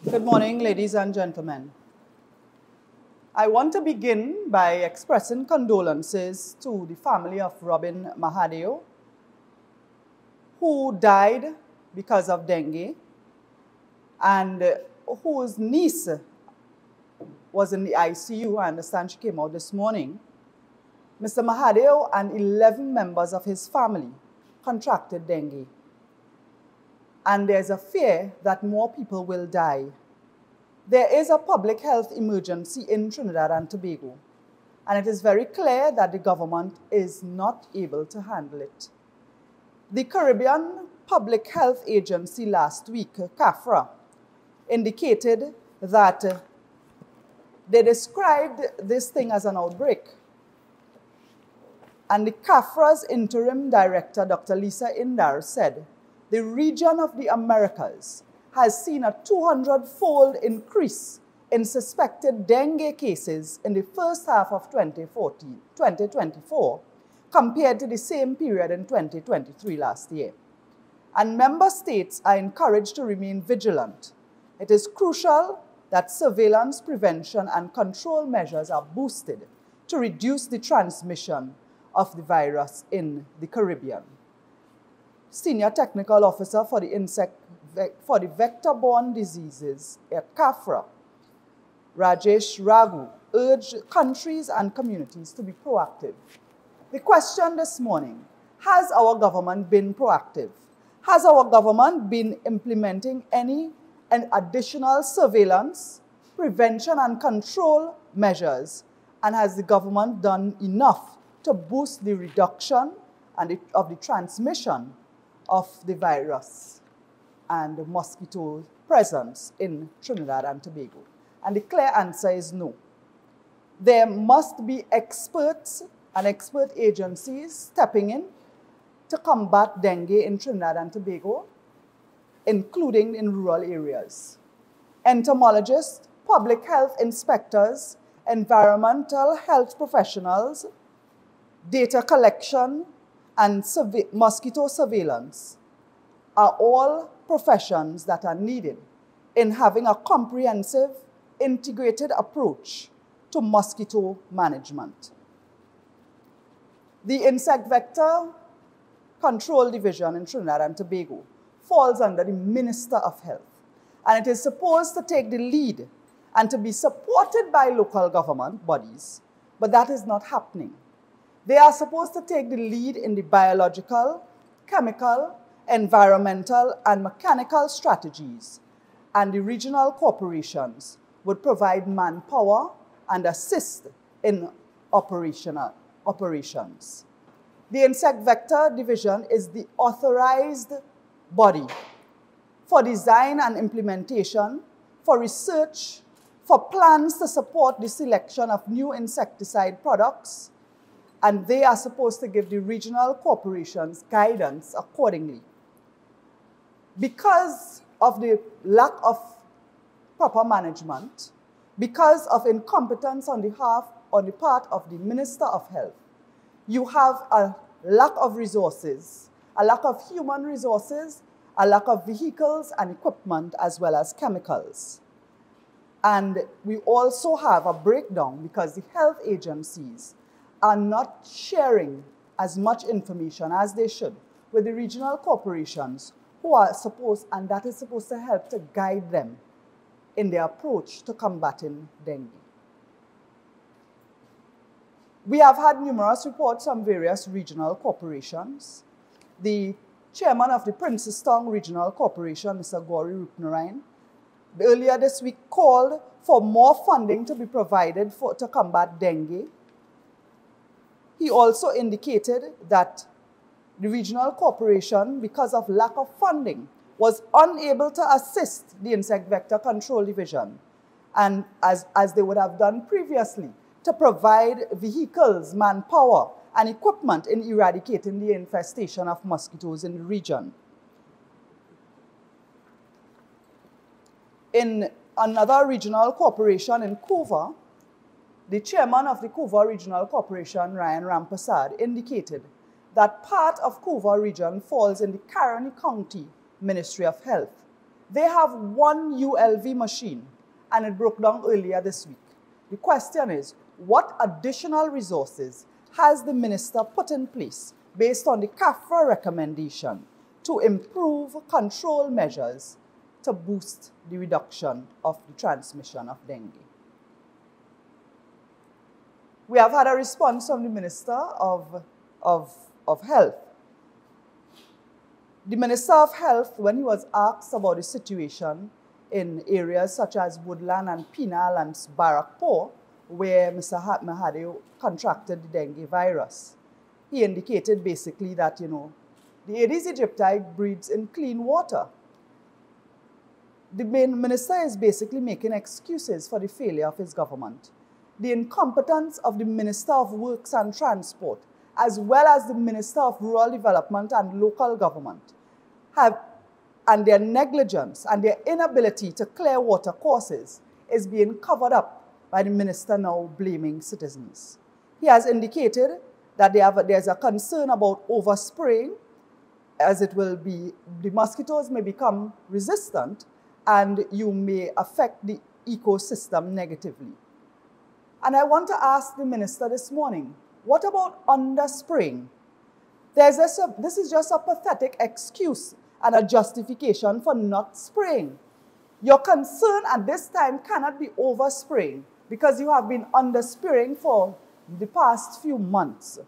Good morning, ladies and gentlemen. I want to begin by expressing condolences to the family of Robin Mahadeo, who died because of dengue and whose niece was in the ICU. I understand she came out this morning. Mr. Mahadeo and 11 members of his family contracted dengue. And there's a fear that more people will die. There is a public health emergency in Trinidad and Tobago, and it is very clear that the government is not able to handle it. The Caribbean Public Health Agency last week, CAFRA, indicated that they described this thing as an outbreak. And the CAFRA's interim director, Dr. Lisa Indar, said, the region of the Americas has seen a 200-fold increase in suspected dengue cases in the first half of 2024 compared to the same period in 2023 last year. And member states are encouraged to remain vigilant. It is crucial that surveillance, prevention, and control measures are boosted to reduce the transmission of the virus in the Caribbean. Senior Technical Officer for the vector-borne diseases at CAFRA, Rajesh Raghu, urged countries and communities to be proactive. The question this morning, has our government been proactive? Has our government been implementing any additional surveillance, prevention, and control measures? And has the government done enough to boost the reduction of the transmission of the virus and the mosquito presence in Trinidad and Tobago? And the clear answer is no. There must be experts and expert agencies stepping in to combat dengue in Trinidad and Tobago, including in rural areas. Entomologists, public health inspectors, environmental health professionals, data collection, and mosquito surveillance are all professions that are needed in having a comprehensive, integrated approach to mosquito management. The Insect Vector Control Division in Trinidad and Tobago falls under the Minister of Health, and it is supposed to take the lead and to be supported by local government bodies, but that is not happening. They are supposed to take the lead in the biological, chemical, environmental, and mechanical strategies, and the regional corporations would provide manpower and assist in operations. The Insect Vector Division is the authorized body for design and implementation, for research, for plans to support the selection of new insecticide products, and they are supposed to give the regional corporations guidance accordingly. Because of the lack of proper management, because of incompetence on the part of the Minister of Health, you have a lack of resources, a lack of human resources, a lack of vehicles and equipment, as well as chemicals. And we also have a breakdown because the health agencies are not sharing as much information as they should with the regional corporations who are supposed, and that is supposed to help to guide them in their approach to combating dengue. We have had numerous reports from various regional corporations. The chairman of the Princestown Regional Corporation, Mr. Gauri Rupnarayan, earlier this week called for more funding to be provided to combat dengue. He also indicated that the regional corporation, because of lack of funding, was unable to assist the Insect Vector Control Division, and as they would have done previously, to provide vehicles, manpower, and equipment in eradicating the infestation of mosquitoes in the region. In another regional corporation in Couva, the chairman of the Couva Regional Corporation, Ryan Rampasad, indicated that part of Couva region falls in the Caroni County Ministry of Health, They have one ULV machine, and it broke down earlier this week. The question is, what additional resources has the minister put in place based on the CAFRA recommendation to improve control measures to boost the reduction of the transmission of dengue? We have had a response from the Minister of Health. The Minister of Health, when he was asked about the situation in areas such as Woodland and Penal and Barrackpore, where Mr. Mahade contracted the dengue virus, he indicated basically that, the Aedes aegypti breeds in clean water. The minister is basically making excuses for the failure of his government. The incompetence of the Minister of Works and Transport, as well as the Minister of Rural Development and Local Government, and their negligence and their inability to clear water courses is being covered up by the minister now blaming citizens. He has indicated that there's a concern about overspraying, as it will be, the mosquitoes may become resistant and you may affect the ecosystem negatively. And I want to ask the minister this morning, what about underspraying? This is just a pathetic excuse and a justification for not spraying. Your concern at this time cannot be overspraying because you have been underspraying for the past few months.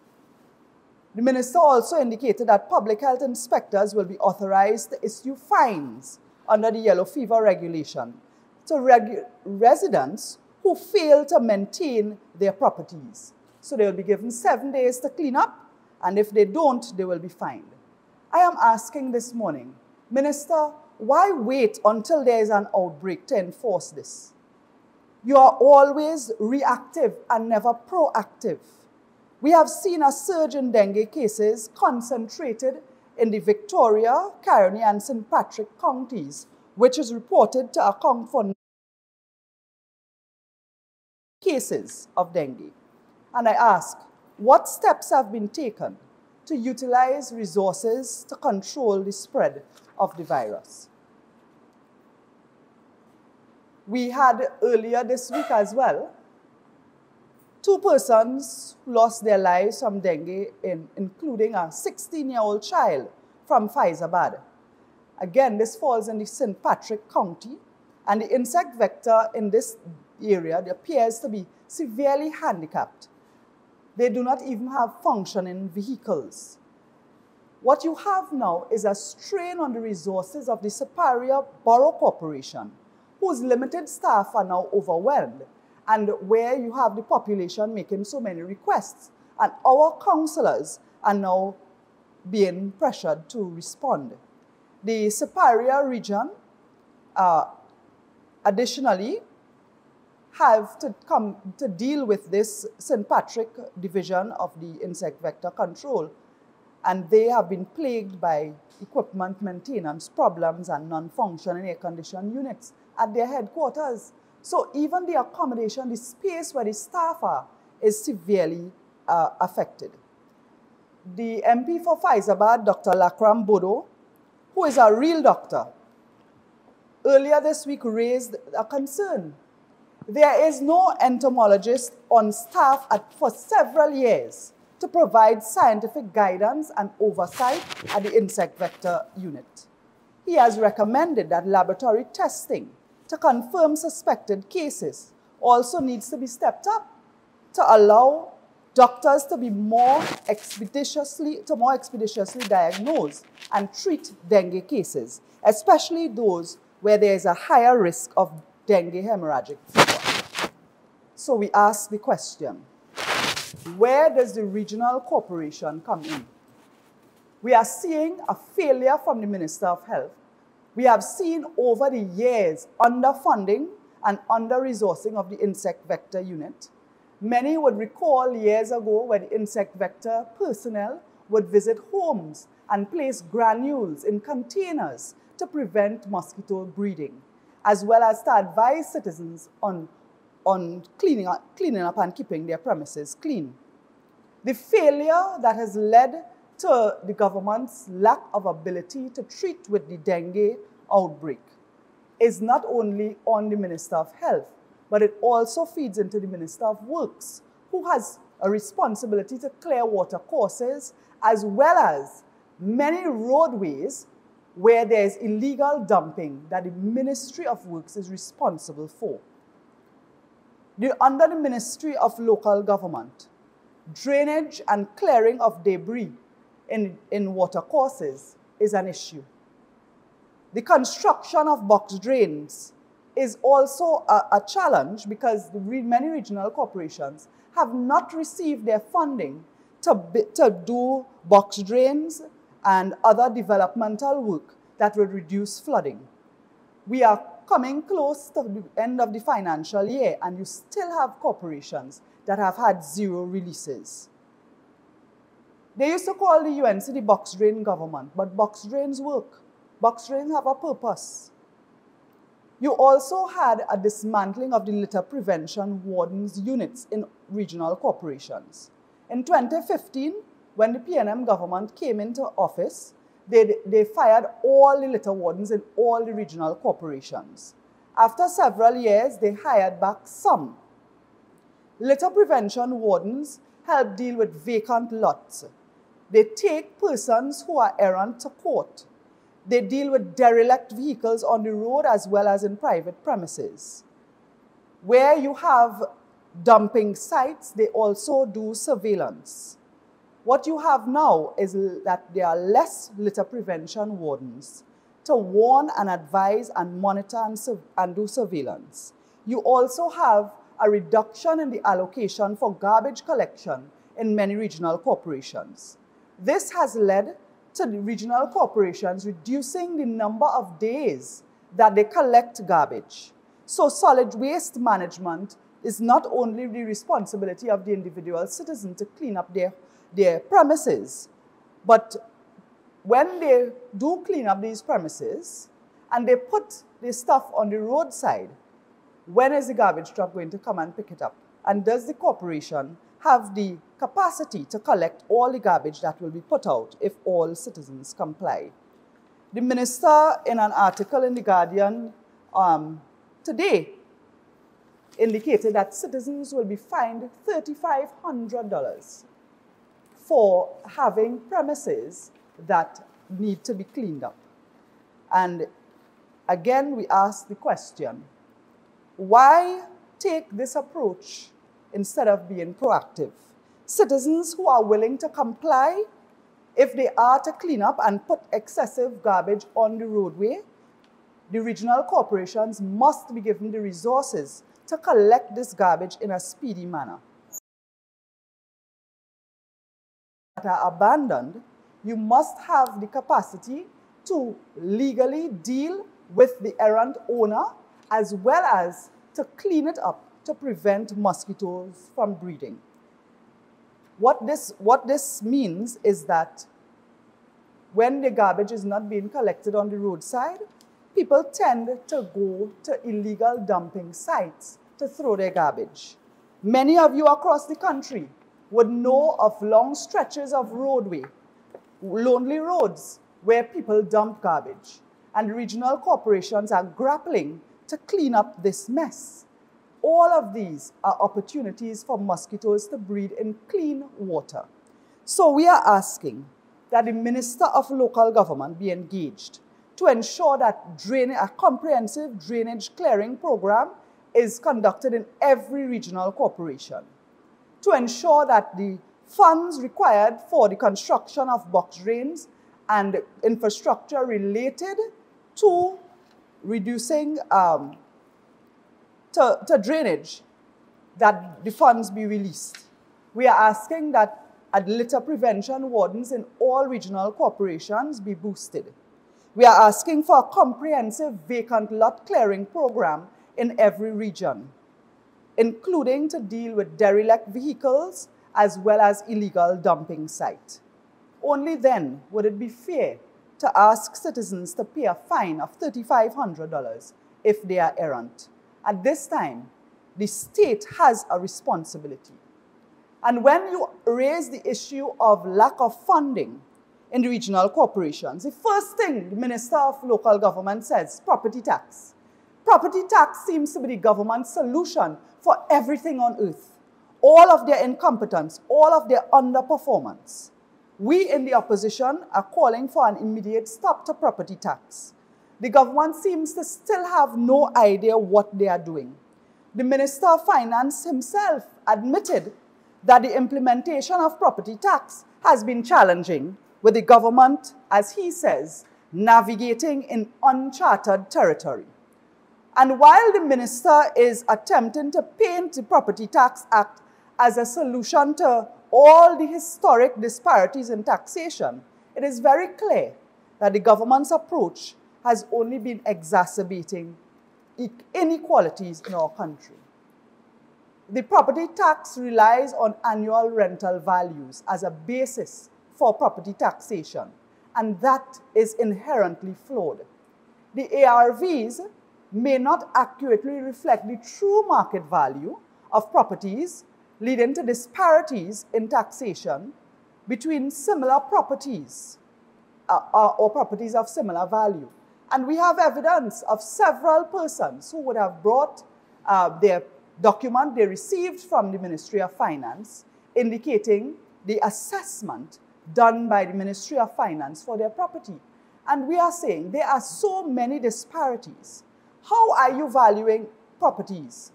The minister also indicated that public health inspectors will be authorized to issue fines under the yellow fever regulation to residents who fail to maintain their properties. So they will be given 7 days to clean up, and if they don't, they will be fined. I am asking this morning, Minister, why wait until there is an outbreak to enforce this? You are always reactive and never proactive. We have seen a surge in dengue cases concentrated in the Victoria, Caroni, and St. Patrick counties, which is reported to account for cases of dengue. And I ask, what steps have been taken to utilize resources to control the spread of the virus? We had earlier this week as well, 2 persons lost their lives from dengue, including a 16-year-old child from Faizabad. Again, this falls in the St. Patrick County, and the insect vector in this area appears to be severely handicapped. They do not even have functioning vehicles. What you have now is a strain on the resources of the Superior Borough Corporation, whose limited staff are now overwhelmed, and where you have the population making so many requests, and our councillors are now being pressured to respond. The Superior region, additionally, have to come to deal with this St. Patrick division of the insect vector control, and they have been plagued by equipment maintenance problems and non-functioning air-conditioned units at their headquarters. So even the accommodation, the space where the staff are, is severely affected. The MP for Faizabad, Dr. Lakram Bodo, who is a real doctor, earlier this week raised a concern. There is no entomologist on staff for several years to provide scientific guidance and oversight at the insect vector unit. He has recommended that laboratory testing to confirm suspected cases also needs to be stepped up to allow doctors to be more expeditiously diagnose and treat dengue cases, especially those where there is a higher risk of dengue hemorrhagic fever. So we ask the question, where does the regional corporation come in? We are seeing a failure from the Minister of Health. We have seen over the years underfunding and under-resourcing of the insect vector unit. Many would recall years ago when the insect vector personnel would visit homes and place granules in containers to prevent mosquito breeding, as well as to advise citizens on cleaning up and keeping their premises clean. The failure that has led to the government's lack of ability to treat with the dengue outbreak is not only on the Minister of Health, but it also feeds into the Minister of Works, who has a responsibility to clear water courses, as well as many roadways where there is illegal dumping that the Ministry of Works is responsible for. Under the Ministry of Local Government, drainage and clearing of debris in water courses is an issue. The construction of box drains is also a challenge because many regional corporations have not received their funding to do box drains and other developmental work that will reduce flooding. We are coming close to the end of the financial year, and you still have corporations that have had zero releases. They used to call the UNC the box drain government, but box drains work. Box drains have a purpose. You also had a dismantling of the litter prevention wardens units in regional corporations. In 2015, when the PNM government came into office, they fired all the litter wardens in all the regional corporations. After several years, they hired back some. Litter prevention wardens help deal with vacant lots. They take persons who are errant to court. They deal with derelict vehicles on the road as well as in private premises. Where you have dumping sites, they also do surveillance. What you have now is that there are less litter prevention wardens to warn and advise and monitor and do surveillance. You also have a reduction in the allocation for garbage collection in many regional corporations. This has led to the regional corporations reducing the number of days that they collect garbage. So solid waste management is not only the responsibility of the individual citizen to clean up their premises, but when they do clean up these premises and they put the stuff on the roadside, when is the garbage truck going to come and pick it up? And does the corporation have the capacity to collect all the garbage that will be put out if all citizens comply? The minister, in an article in The Guardian today, indicated that citizens will be fined $3,500 for having premises that need to be cleaned up. And again, we ask the question, why take this approach instead of being proactive? Citizens who are willing to comply, if they are to clean up and put excessive garbage on the roadway, the regional corporations must be given the resources to collect this garbage in a speedy manner. That are abandoned, you must have the capacity to legally deal with the errant owner as well as to clean it up to prevent mosquitoes from breeding. What this means is that when the garbage is not being collected on the roadside, people tend to go to illegal dumping sites to throw their garbage. Many of you across the country would know of long stretches of roadway, lonely roads, where people dump garbage. And regional corporations are grappling to clean up this mess. All of these are opportunities for mosquitoes to breed in clean water. So we are asking that the Minister of Local Government be engaged to ensure that a comprehensive drainage clearing program is conducted in every regional corporation, to ensure that the funds required for the construction of box drains and infrastructure related to reducing to drainage, that the funds be released. We are asking that litter prevention wardens in all regional corporations be boosted. We are asking for a comprehensive vacant lot clearing program in every region, including to deal with derelict vehicles as well as illegal dumping sites. Only then would it be fair to ask citizens to pay a fine of $3,500 if they are errant. At this time, the state has a responsibility. And when you raise the issue of lack of funding in the regional corporations, the first thing the Minister of Local Government says, property tax. property tax seems to be the government's solution for everything on earth. All of their incompetence, all of their underperformance. We in the opposition are calling for an immediate stop to property tax. The government seems to still have no idea what they are doing. The Minister of Finance himself admitted that the implementation of property tax has been challenging, with the government, as he says, navigating in uncharted territory. And while the minister is attempting to paint the Property Tax Act as a solution to all the historic disparities in taxation, it is very clear that the government's approach has only been exacerbating inequalities in our country. The property tax relies on annual rental values as a basis for property taxation, and that is inherently flawed. The ARVs may not accurately reflect the true market value of properties, leading to disparities in taxation between similar properties or properties of similar value. And we have evidence of several persons who would have brought their document they received from the Ministry of Finance indicating the assessment done by the Ministry of Finance for their property. And we are saying there are so many disparities. How are you valuing properties?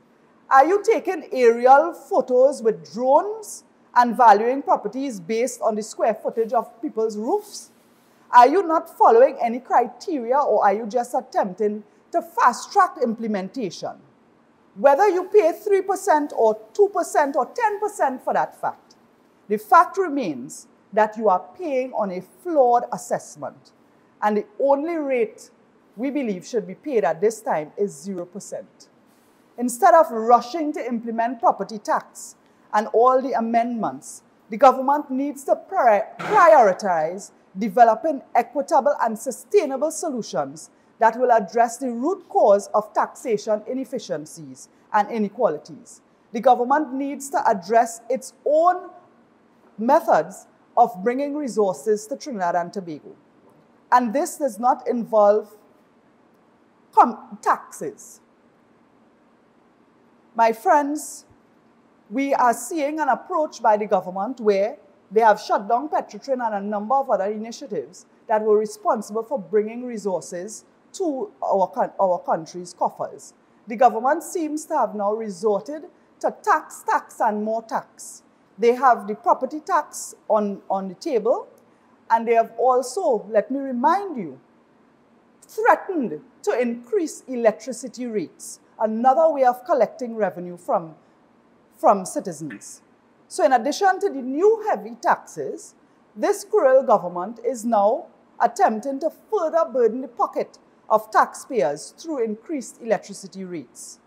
Are you taking aerial photos with drones and valuing properties based on the square footage of people's roofs? Are you not following any criteria, or are you just attempting to fast-track implementation? Whether you pay 3% or 2% or 10% for that fact, the fact remains that you are paying on a flawed assessment. And the only rate we believe should be paid at this time is 0%. Instead of rushing to implement property tax and all the amendments, the government needs to prioritize developing equitable and sustainable solutions that will address the root cause of taxation inefficiencies and inequalities. The government needs to address its own methods of bringing resources to Trinidad and Tobago. And this does not involve taxes. My friends, we are seeing an approach by the government where they have shut down Petrotrin and a number of other initiatives that were responsible for bringing resources to our country's coffers. The government seems to have now resorted to tax, and more tax. They have the property tax on the table, and they have also, let me remind you, threatened to increase electricity rates, another way of collecting revenue from citizens. So in addition to the new heavy taxes, this cruel government is now attempting to further burden the pocket of taxpayers through increased electricity rates.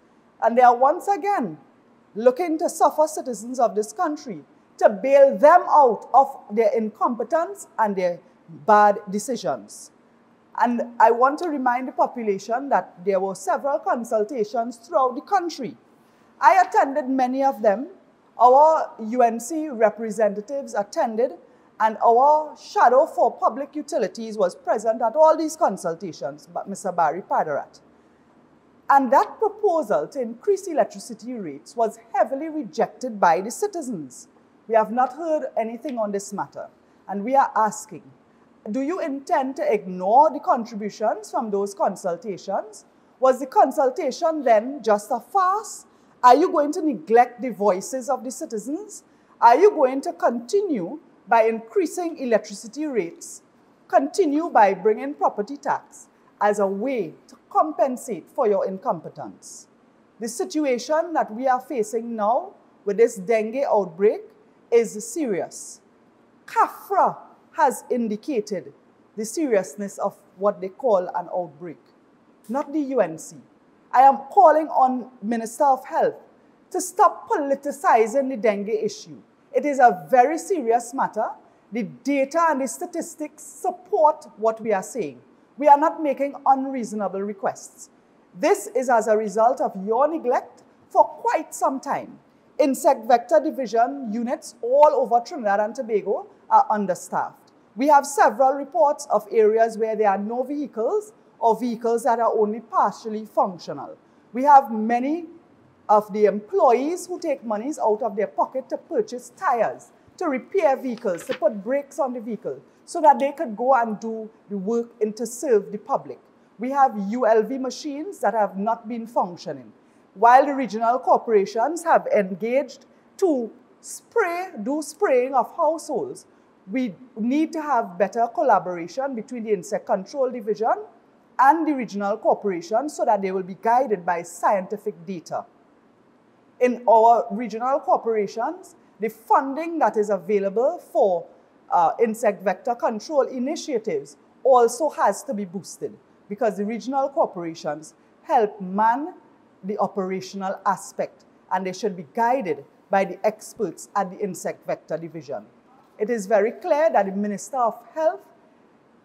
And they are once again looking to suffer citizens of this country to bail them out of their incompetence and their bad decisions. And I want to remind the population that there were several consultations throughout the country. I attended many of them. Our UNC representatives attended, and our shadow for public utilities was present at all these consultations, but Mr. Barry Padarat. And that proposal to increase electricity rates was heavily rejected by the citizens. We have not heard anything on this matter, and we are asking, do you intend to ignore the contributions from those consultations? Was the consultation then just a farce? Are you going to neglect the voices of the citizens? Are you going to continue by increasing electricity rates, continue by bringing property tax as a way to compensate for your incompetence? The situation that we are facing now with this dengue outbreak is serious. CAFRA has indicated the seriousness of what they call an outbreak, not the UNC. I am calling on Minister of Health to stop politicizing the dengue issue. It is a very serious matter. The data and the statistics support what we are saying. We are not making unreasonable requests. This is as a result of your neglect for quite some time. Insect vector division units all over Trinidad and Tobago are understaffed. We have several reports of areas where there are no vehicles or vehicles that are only partially functional. We have many of the employees who take monies out of their pocket to purchase tires, to repair vehicles, to put brakes on the vehicle, so that they could go and do the work and to serve the public. We have ULV machines that have not been functioning. While the regional corporations have engaged to do spraying of households, we need to have better collaboration between the Insect Control Division and the regional corporations so that they will be guided by scientific data. In our regional corporations, the funding that is available for insect vector control initiatives also has to be boosted, because the regional corporations help man the operational aspect, and they should be guided by the experts at the Insect Vector Division. It is very clear that the Minister of Health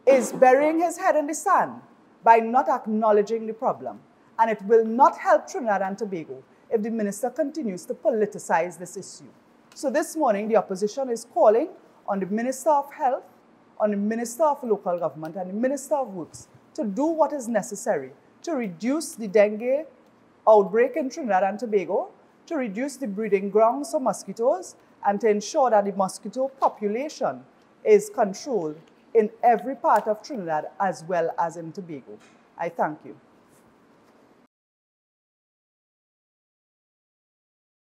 is burying his head in the sand by not acknowledging the problem, and it will not help Trinidad and Tobago if the minister continues to politicize this issue. So this morning, the opposition is calling on the Minister of Health, on the Minister of Local Government, and the Minister of Works to do what is necessary to reduce the dengue outbreak in Trinidad and Tobago, to reduce the breeding grounds for mosquitoes, and to ensure that the mosquito population is controlled in every part of Trinidad as well as in Tobago. I thank you.